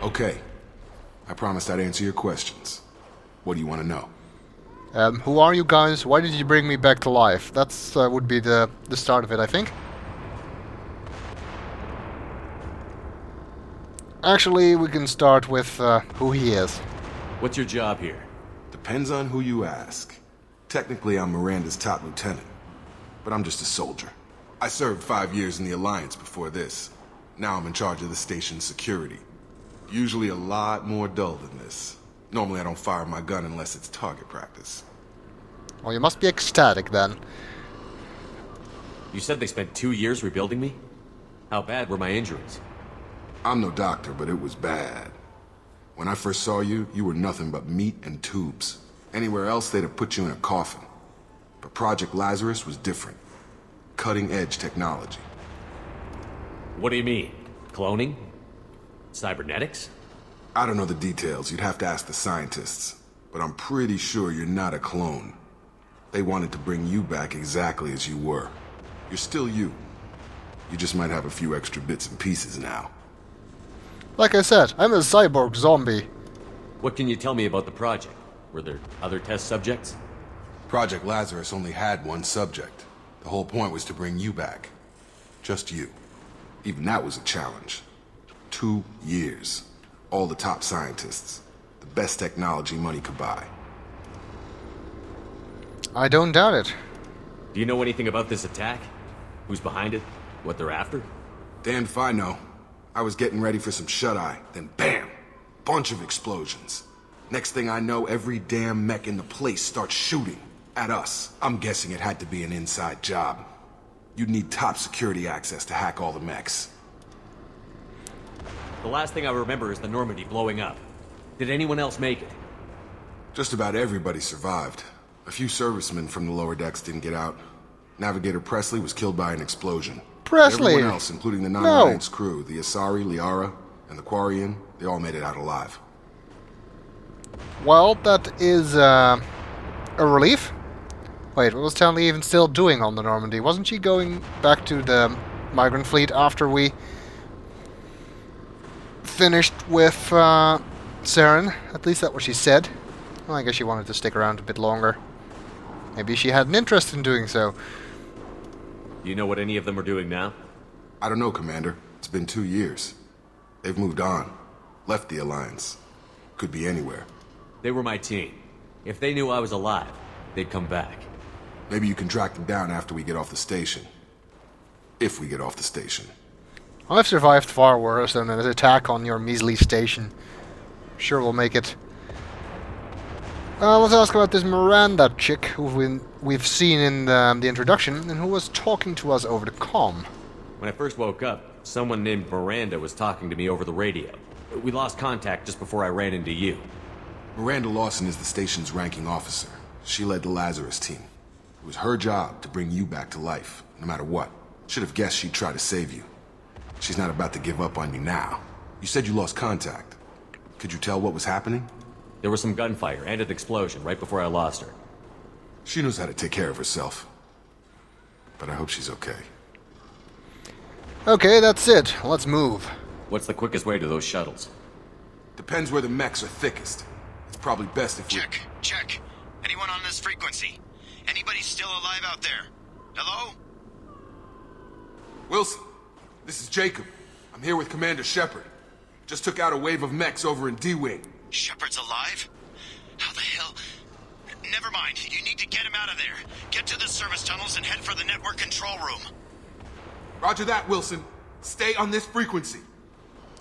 Okay. I promised I'd answer your questions. What do you want to know? Who are you guys? Why did you bring me back to life? That's would be the start of it, I think. Actually, we can start with who he is. What's your job here? Depends on who you ask. Technically, I'm Miranda's top lieutenant, but I'm just a soldier. I served 5 years in the Alliance before this. Now I'm in charge of the station's security. Usually a lot more dull than this. Normally I don't fire my gun unless it's target practice. Well, you must be ecstatic then. You said they spent 2 years rebuilding me? How bad were my injuries? I'm no doctor, but it was bad. When I first saw you, you were nothing but meat and tubes. Anywhere else, they'd have put you in a coffin. But Project Lazarus was different. Cutting-edge technology. What do you mean? Cloning? Cybernetics? I don't know the details. You'd have to ask the scientists. But I'm pretty sure you're not a clone. They wanted to bring you back exactly as you were. You're still you. You just might have a few extra bits and pieces now. Like I said, I'm a cyborg zombie. What can you tell me about the project? Were there other test subjects? Project Lazarus only had one subject. The whole point was to bring you back. Just you. Even that was a challenge. 2 years. All the top scientists. The best technology money could buy. I don't doubt it. Do you know anything about this attack? Who's behind it? What they're after? Damned if I know. I was getting ready for some shut-eye, then bam! Bunch of explosions. Next thing I know, every damn mech in the place starts shooting. At us. I'm guessing it had to be an inside job. You'd need top security access to hack all the mechs. The last thing I remember is the Normandy blowing up. Did anyone else make it? Just about everybody survived. A few servicemen from the lower decks didn't get out. Navigator Presley was killed by an explosion. Presley! Everyone else, including the non-Alliance crew, the Asari, Liara, and the Quarian, they all made it out alive. Well, that is a relief. Wait, what was Stanley even still doing on the Normandy? Wasn't she going back to the migrant fleet after we finished with Saren? At least that's what she said. Well, I guess she wanted to stick around a bit longer. Maybe she had an interest in doing so. Do you know what any of them are doing now? I don't know, Commander. It's been 2 years. They've moved on. Left the Alliance. Could be anywhere. They were my team. If they knew I was alive, they'd come back. Maybe you can track them down after we get off the station. If we get off the station. I've survived far worse than an attack on your measly station. Sure we'll make it. Let's ask about this Miranda chick who we've seen in the introduction and who was talking to us over the comm. When I first woke up, someone named Miranda was talking to me over the radio. We lost contact just before I ran into you. Miranda Lawson is the station's ranking officer. She led the Lazarus team. It was her job to bring you back to life, no matter what. Should have guessed she'd try to save you. She's not about to give up on you now. You said you lost contact. Could you tell what was happening? There was some gunfire and an explosion right before I lost her. She knows how to take care of herself. But I hope she's okay. Okay, that's it. Let's move. What's the quickest way to those shuttles? Depends where the mechs are thickest. It's probably best if we... Check. Anyone on this frequency? Anybody still alive out there? Hello? Wilson, this is Jacob. I'm here with Commander Shepard. Just took out a wave of mechs over in D-Wing. Shepard's alive? How the hell? Never mind. You need to get him out of there. Get to the service tunnels and head for the network control room. Roger that, Wilson. Stay on this frequency.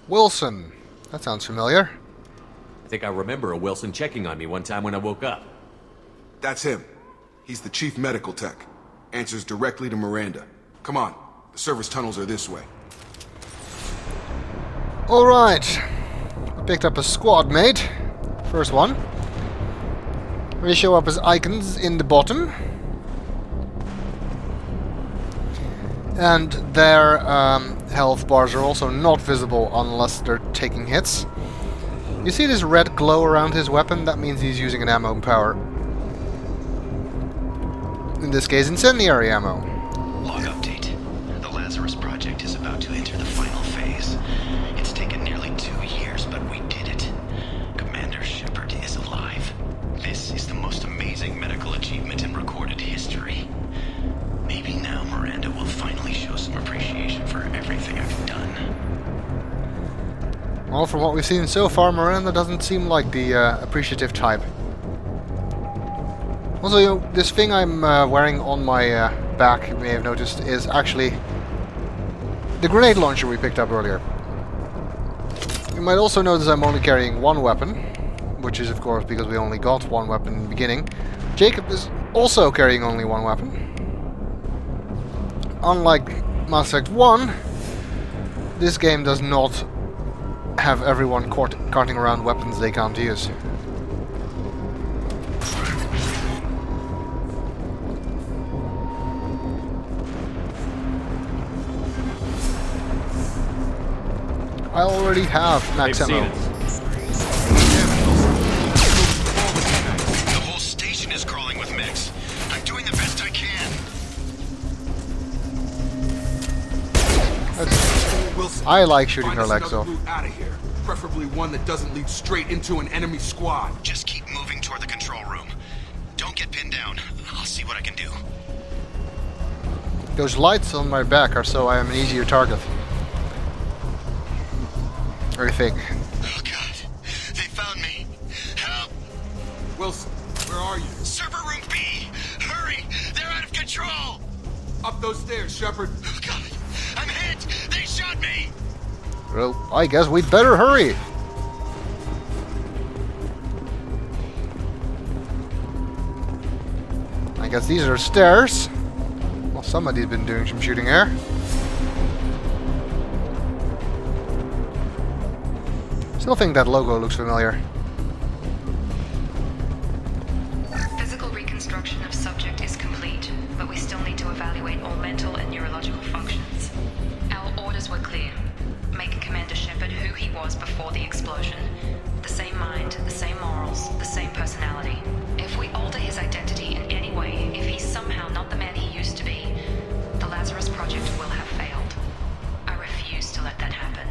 Wilson. That sounds familiar. I think I remember a Wilson checking on me one time when I woke up. That's him. He's the chief medical tech. Answers directly to Miranda. Come on. The service tunnels are this way. Alright. I picked up a squad mate. First one. They show up as icons in the bottom. And their health bars are also not visible unless they're taking hits. You see this red glow around his weapon? That means he's using an ammo power. In this case, incendiary ammo. Log update. The Lazarus project is about to enter the final phase. It's taken nearly 2 years, but we Well, from what we've seen so far, Miranda doesn't seem like the appreciative type. Also, you know, this thing I'm wearing on my back, you may have noticed, is actually the grenade launcher we picked up earlier. You might also notice I'm only carrying one weapon, which is of course because we only got one weapon in the beginning. Jacob is also carrying only one weapon. Unlike Mass Effect 1, this game does not have everyone carting around weapons they can't use. I already have max They've ammo. seen us. The whole station is crawling with mechs. I'm doing the best I can. Wilson, I like shooting find her us legs another off. route out of here. Preferably one that doesn't lead straight into an enemy squad. Just keep moving toward the control room. Don't get pinned down. I'll see what I can do. Those lights on my back are so I am an easier target. I think. Oh god. They found me. Help! Wilson, where are you? Server room B! Hurry! They're out of control! Up those stairs, Shepard. Oh god! I'm hit! They shot me! Well, I guess we'd better hurry. I guess these are stairs. Well, somebody's been doing some shooting here. Still think that logo looks familiar. Physical reconstruction of subject is complete, but we still need to evaluate all mental and neurological functions. Our orders were clear. Make Commander Shepard who he was before the explosion. The same mind, the same morals, the same personality. If we alter his identity in any way, if he's somehow not the man he used to be, the Lazarus Project will have failed. I refuse to let that happen.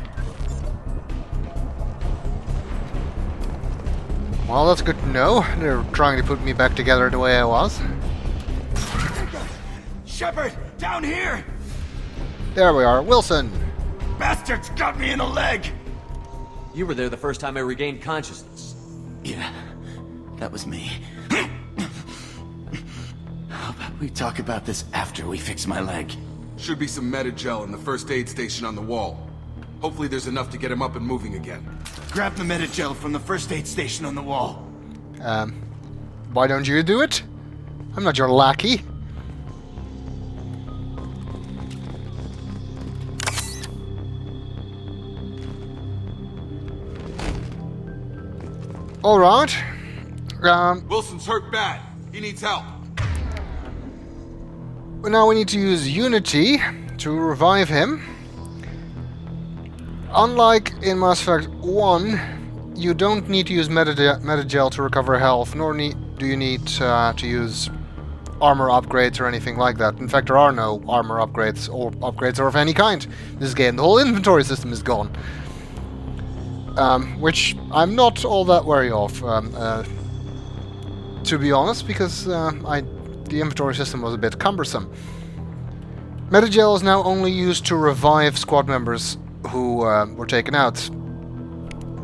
Well, that's good to know. They're trying to put me back together the way I was. Shepard! Down here! There we are. Wilson! Bastards got me in the leg! You were there the first time I regained consciousness. Yeah, that was me. How about we talk about this after we fix my leg? Should be some metagel in the first aid station on the wall. Hopefully there's enough to get him up and moving again. Grab the metagel from the first aid station on the wall. Why don't you do it? I'm not your lackey. Alright. Wilson's hurt bad. He needs help. Now we need to use Unity to revive him. Unlike in Mass Effect 1, you don't need to use metagel to recover health, nor do you need to use armor upgrades or anything like that. In fact, there are no armor upgrades or upgrades of any kind in this game. The whole inventory system is gone. Which I'm not all that wary of, to be honest, because the inventory system was a bit cumbersome. Metagel is now only used to revive squad members who were taken out.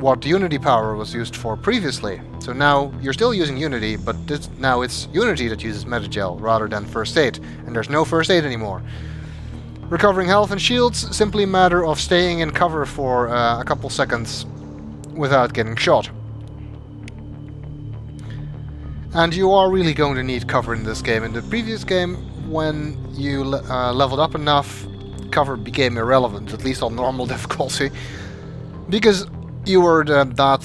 What Unity power was used for previously. So now you're still using Unity, but now it's Unity that uses metagel rather than first aid, and there's no first aid anymore. Recovering health and shields simply a matter of staying in cover for a couple seconds without getting shot. And you are really going to need cover in this game. In the previous game, when you leveled up enough, cover became irrelevant, at least on normal difficulty, because you were that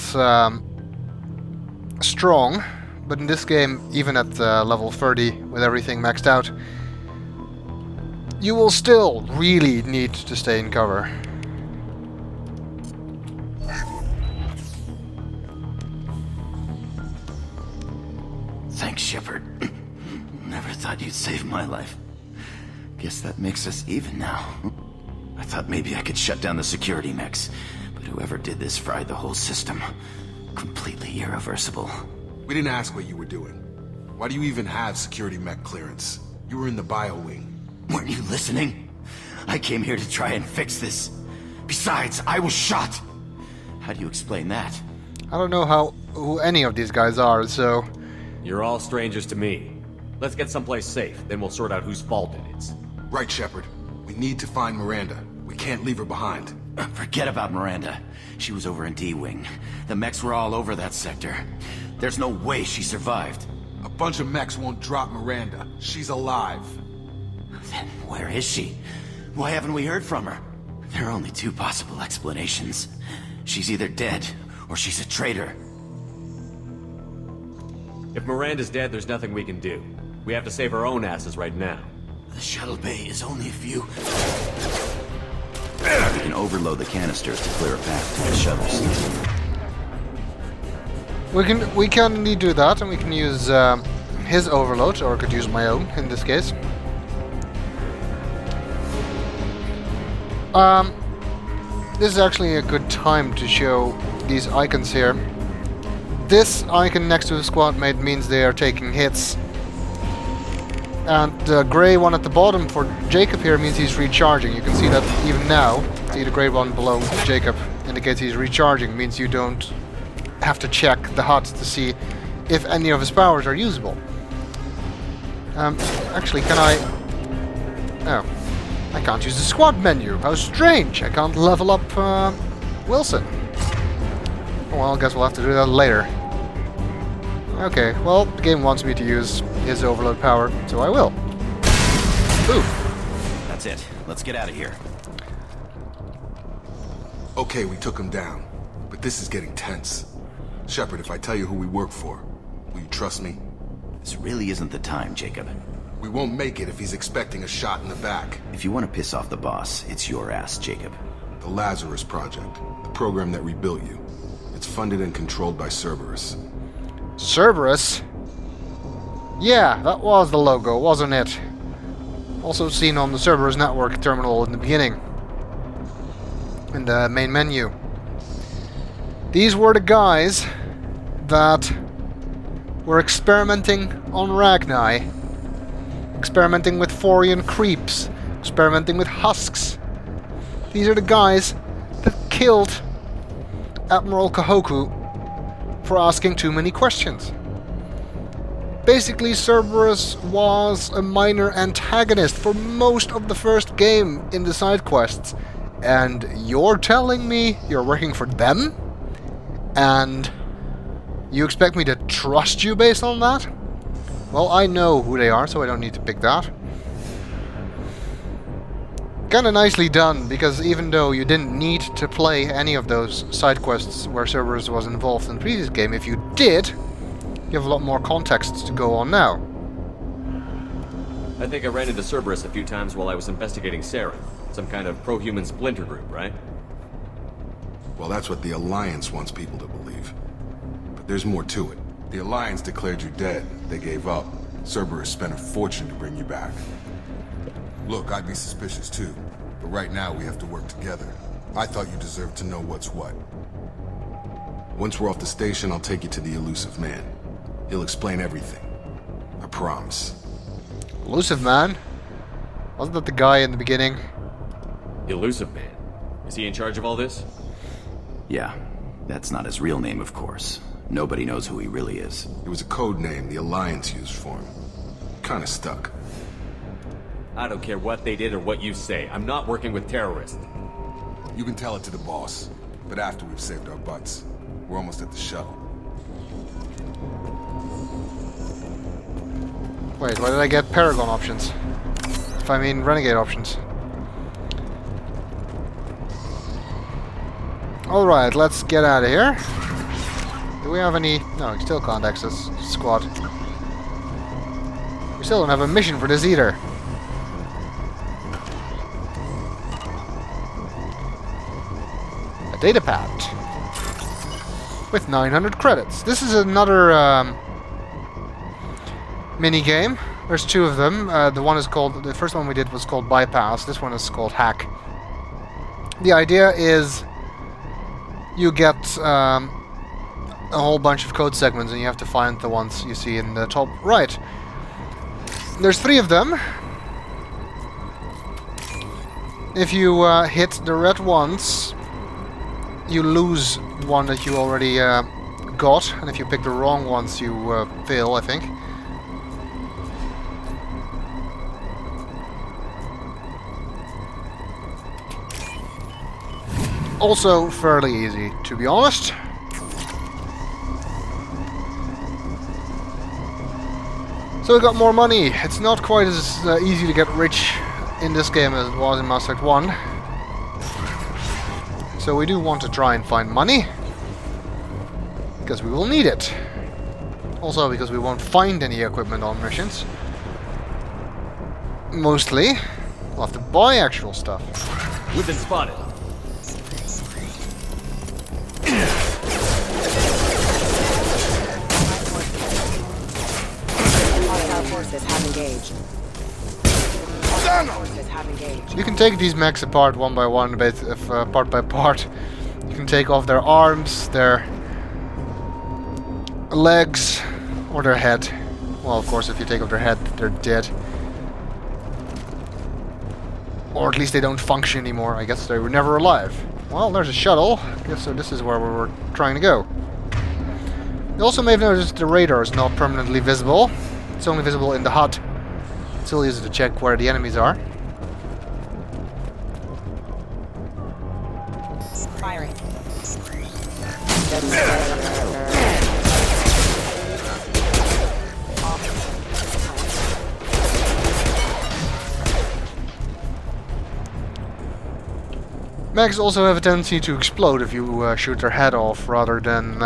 strong. But in this game, even at level 30, with everything maxed out, you will still really need to stay in cover. Thanks, Shepard. Never thought you'd save my life. Guess that makes us even now. I thought maybe I could shut down the security mechs, but whoever did this fried the whole system. Completely irreversible. We didn't ask what you were doing. Why do you even have security mech clearance? You were in the bio wing. Weren't you listening? I came here to try and fix this. Besides, I was shot. How do you explain that? I don't know who any of these guys are, so... You're all strangers to me. Let's get someplace safe, then we'll sort out whose fault it is. Right, Shepard. We need to find Miranda. We can't leave her behind. Forget about Miranda. She was over in D-Wing. The mechs were all over that sector. There's no way she survived. A bunch of mechs won't drop Miranda. She's alive. Then where is she? Why haven't we heard from her? There are only two possible explanations. She's either dead, or she's a traitor. If Miranda's dead, there's nothing we can do. We have to save our own asses right now. The shuttle bay is only a few... We can overload the canisters to clear a path to the shuttles. We can indeed do that, and we can use his overload, or I could use my own in this case. This is actually a good time to show these icons here. This icon next to the squad mate means they are taking hits. And the grey one at the bottom for Jacob here means he's recharging. You can see that even now. See the grey one below Jacob indicates he's recharging, means you don't have to check the HUD to see if any of his powers are usable. Actually, can I... Oh. I can't use the squad menu. How strange. I can't level up Wilson. Well, I guess we'll have to do that later. Okay, well, the game wants me to use his overload power, so I will. Ooh. That's it. Let's get out of here. Okay, we took him down. But this is getting tense. Shepard, if I tell you who we work for, will you trust me? This really isn't the time, Jacob. We won't make it if he's expecting a shot in the back. If you want to piss off the boss, it's your ass, Jacob. The Lazarus Project, the program that rebuilt you. It's funded and controlled by Cerberus. Cerberus? Yeah, that was the logo, wasn't it? Also seen on the Cerberus network terminal in the beginning. In the main menu. These were the guys that were experimenting on Ragni. Experimenting with Forian creeps. Experimenting with husks. These are the guys that killed Admiral Kahoku for asking too many questions. Basically, Cerberus was a minor antagonist for most of the first game in the side quests. And you're telling me you're working for them? And you expect me to trust you based on that? Well, I know who they are, so I don't need to pick that. Kinda nicely done, because even though you didn't need to play any of those side quests where Cerberus was involved in the previous game, if you did, you have a lot more context to go on now. I think I ran into Cerberus a few times while I was investigating Saren. Some kind of pro-human splinter group, right? Well, that's what the Alliance wants people to believe. But there's more to it. The Alliance declared you dead. They gave up. Cerberus spent a fortune to bring you back. Look, I'd be suspicious too. But right now we have to work together. I thought you deserved to know what's what. Once we're off the station, I'll take you to the Elusive Man. He'll explain everything. I promise. Elusive Man? Wasn't that the guy in the beginning? Elusive Man. Is he in charge of all this? Yeah, that's not his real name, of course. Nobody knows who he really is. It was a code name the Alliance used for him. Kinda stuck. I don't care what they did or what you say. I'm not working with terrorists. You can tell it to the boss, but after we've saved our butts. We're almost at the shuttle. Wait, why did I get Paragon options? If I mean Renegade options. Alright, let's get out of here. Do we have any... No, we still can't access squad. We still don't have a mission for this either. A data pad. With 900 credits. This is another mini game. There's two of them. The first one we did was called Bypass. This one is called Hack. The idea is you get a whole bunch of code segments and you have to find the ones you see in the top right. There's 3 of them. If you hit the red ones, you lose one that you already got, and if you pick the wrong ones, you fail, I think. Also fairly easy, to be honest. So we got more money. It's not quite as easy to get rich in this game as it was in Mass Effect 1. So we do want to try and find money, because we will need it. Also because we won't find any equipment on missions. Mostly. We'll have to buy actual stuff. We've been spotted. Hostile forces have engaged. Hostile forces have engaged. You can take these mechs apart one by one, part by part. You can take off their arms, their legs, or their head. Well, of course, if you take off their head, they're dead. Or at least they don't function anymore. I guess they were never alive. Well, there's a shuttle. I guess so this is where we were trying to go. You also may have noticed the radar is not permanently visible. It's only visible in the HUD. It's still easy to check where the enemies are. Firing. Mechs also have a tendency to explode if you shoot their head off rather than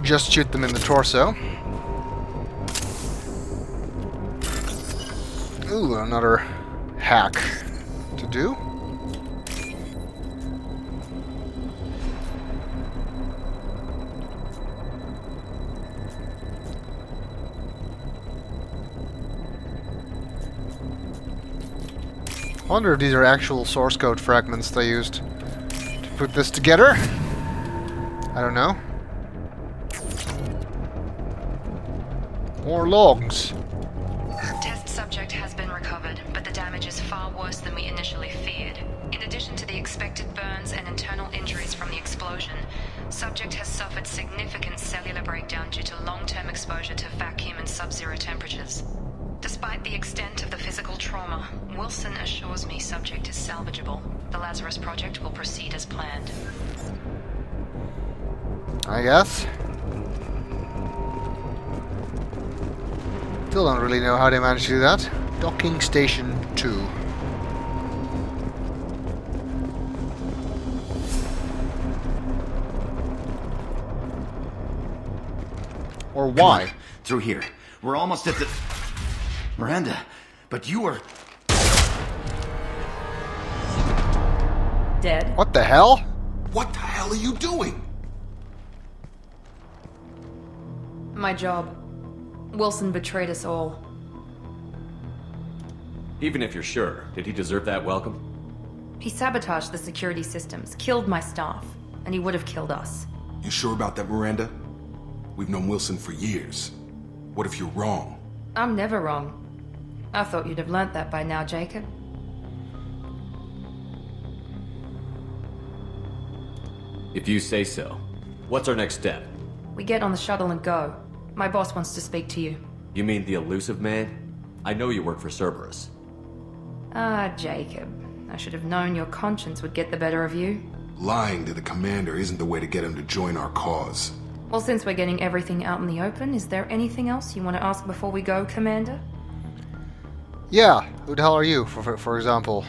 just shoot them in the torso. Ooh, another hack to do. I wonder if these are actual source code fragments they used to put this together. I don't know. More logs. Test subject has been recovered, but the damage is far worse than we initially feared. In addition to the expected burns and internal injuries from the explosion, subject has suffered significant cellular breakdown due to long-term exposure to vacuum and sub-zero temperatures. Despite the extent of the physical trauma, Wilson assures me subject is salvageable. The Lazarus project will proceed as planned. I guess. Still don't really know how they managed to do that. Docking Station 2. Or why? Come on, through here. We're almost at the... Miranda, but you were... Dead. What the hell? What the hell are you doing? My job. Wilson betrayed us all. Even if you're sure, did he deserve that welcome? He sabotaged the security systems, killed my staff, and he would have killed us. You sure about that, Miranda? We've known Wilson for years. What if you're wrong? I'm never wrong. I thought you'd have learnt that by now, Jacob. If you say so. What's our next step? We get on the shuttle and go. My boss wants to speak to you. You mean the elusive man? I know you work for Cerberus. Ah, Jacob. I should have known your conscience would get the better of you. Lying to the commander isn't the way to get him to join our cause. Well, since we're getting everything out in the open, is there anything else you want to ask before we go, Commander? Yeah, who the hell are you, for example?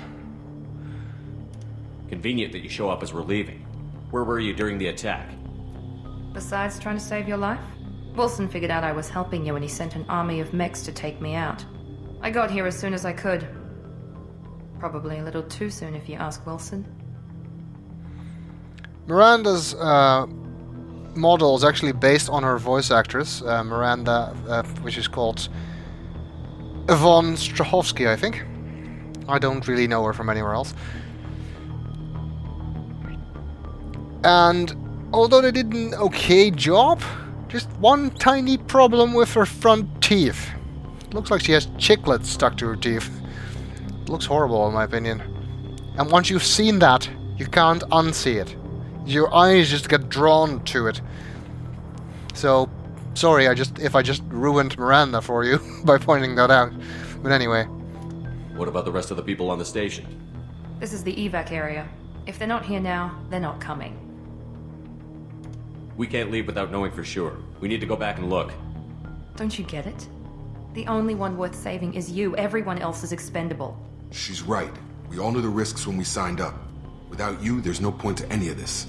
Convenient that you show up as we're leaving. Where were you during the attack? Besides trying to save your life? Wilson figured out I was helping you and he sent an army of mechs to take me out. I got here as soon as I could. Probably a little too soon if you ask Wilson. Miranda's model is actually based on her voice actress, Miranda, which is called Yvonne Strahovski, I think. I don't really know her from anywhere else. And although they did an okay job, just one tiny problem with her front teeth. Looks like she has chiclets stuck to her teeth. It looks horrible in my opinion. And once you've seen that, you can't unsee it. Your eyes just get drawn to it. So, sorry if I just ruined Miranda for you by pointing that out. But anyway. What about the rest of the people on the station? This is the evac area. If they're not here now, they're not coming. We can't leave without knowing for sure. We need to go back and look. Don't you get it? The only one worth saving is you. Everyone else is expendable. She's right. We all knew the risks when we signed up. Without you, there's no point to any of this.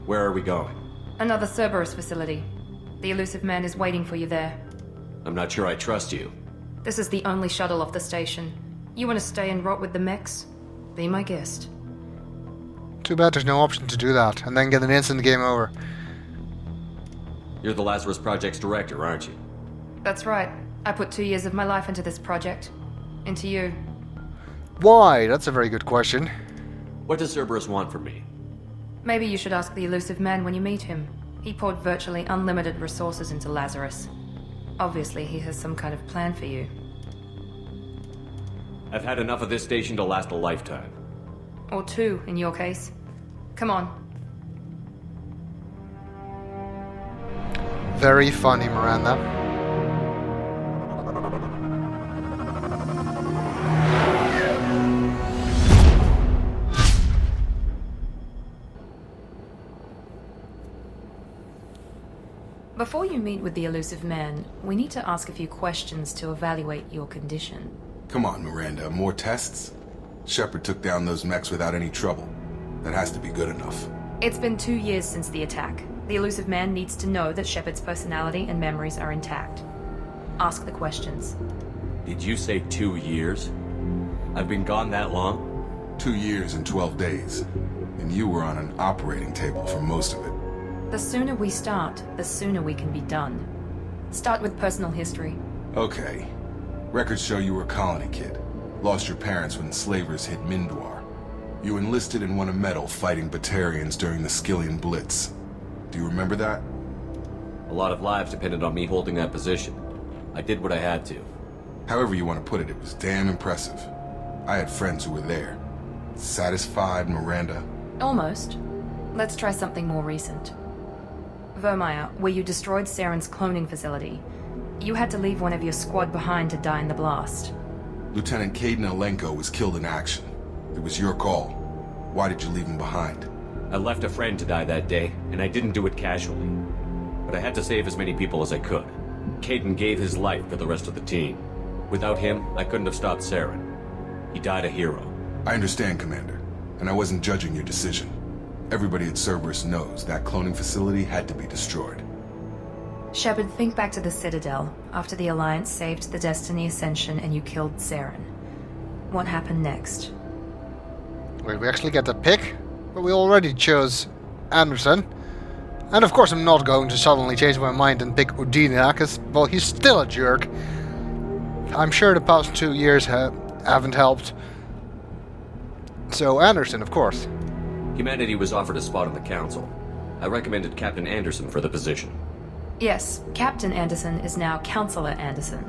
Where are we going? Another Cerberus facility. The elusive man is waiting for you there. I'm not sure I trust you. This is the only shuttle off the station. You want to stay and rot with the mechs? Be my guest. Too bad there's no option to do that, and then get an instant game over. You're the Lazarus Project's director, aren't you? That's right. I put 2 years of my life into this project. Into you. Why? That's a very good question. What does Cerberus want from me? Maybe you should ask the elusive man when you meet him. He poured virtually unlimited resources into Lazarus. Obviously, he has some kind of plan for you. I've had enough of this station to last a lifetime. Or 2, in your case. Come on. Very funny, Miranda. Before you meet with the elusive man, we need to ask a few questions to evaluate your condition. Come on, Miranda, more tests? Shepard took down those mechs without any trouble. That has to be good enough. It's been 2 years since the attack. The elusive man needs to know that Shepard's personality and memories are intact. Ask the questions. Did you say 2 years? I've been gone that long? 2 years and 12 days. And you were on an operating table for most of it. The sooner we start, the sooner we can be done. Start with personal history. Okay. Records show you were a colony kid. Lost your parents when slavers hit Mindwar. You enlisted and won a medal fighting Batarians during the Skillian Blitz. Do you remember that? A lot of lives depended on me holding that position. I did what I had to. However you want to put it, it was damn impressive. I had friends who were there. Satisfied, Miranda? Almost. Let's try something more recent. Vermeer, where you destroyed Saren's cloning facility. You had to leave one of your squad behind to die in the blast. Lieutenant Caden Alenko was killed in action. It was your call. Why did you leave him behind? I left a friend to die that day, and I didn't do it casually. But I had to save as many people as I could. Caden gave his life for the rest of the team. Without him, I couldn't have stopped Saren. He died a hero. I understand, Commander, and I wasn't judging your decision. Everybody at Cerberus knows that cloning facility had to be destroyed. Shepard, think back to the Citadel, after the Alliance saved the Destiny Ascension and you killed Saren. What happened next? Wait, we actually get to pick? But we already chose Anderson. And of course I'm not going to suddenly change my mind and pick Udina, because, well, he's still a jerk. I'm sure the past 2 years haven't helped. So Anderson, of course. Humanity was offered a spot on the Council. I recommended Captain Anderson for the position. Yes, Captain Anderson is now Counselor Anderson.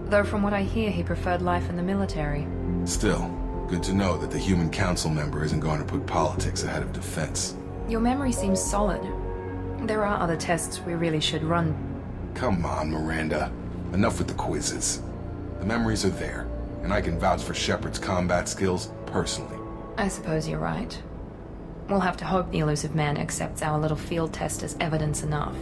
Though from what I hear, he preferred life in the military. Still, good to know that the human council member isn't going to put politics ahead of defense. Your memory seems solid. There are other tests we really should run. Come on, Miranda. Enough with the quizzes. The memories are there, and I can vouch for Shepard's combat skills personally. I suppose you're right. We'll have to hope the elusive man accepts our little field test as evidence enough.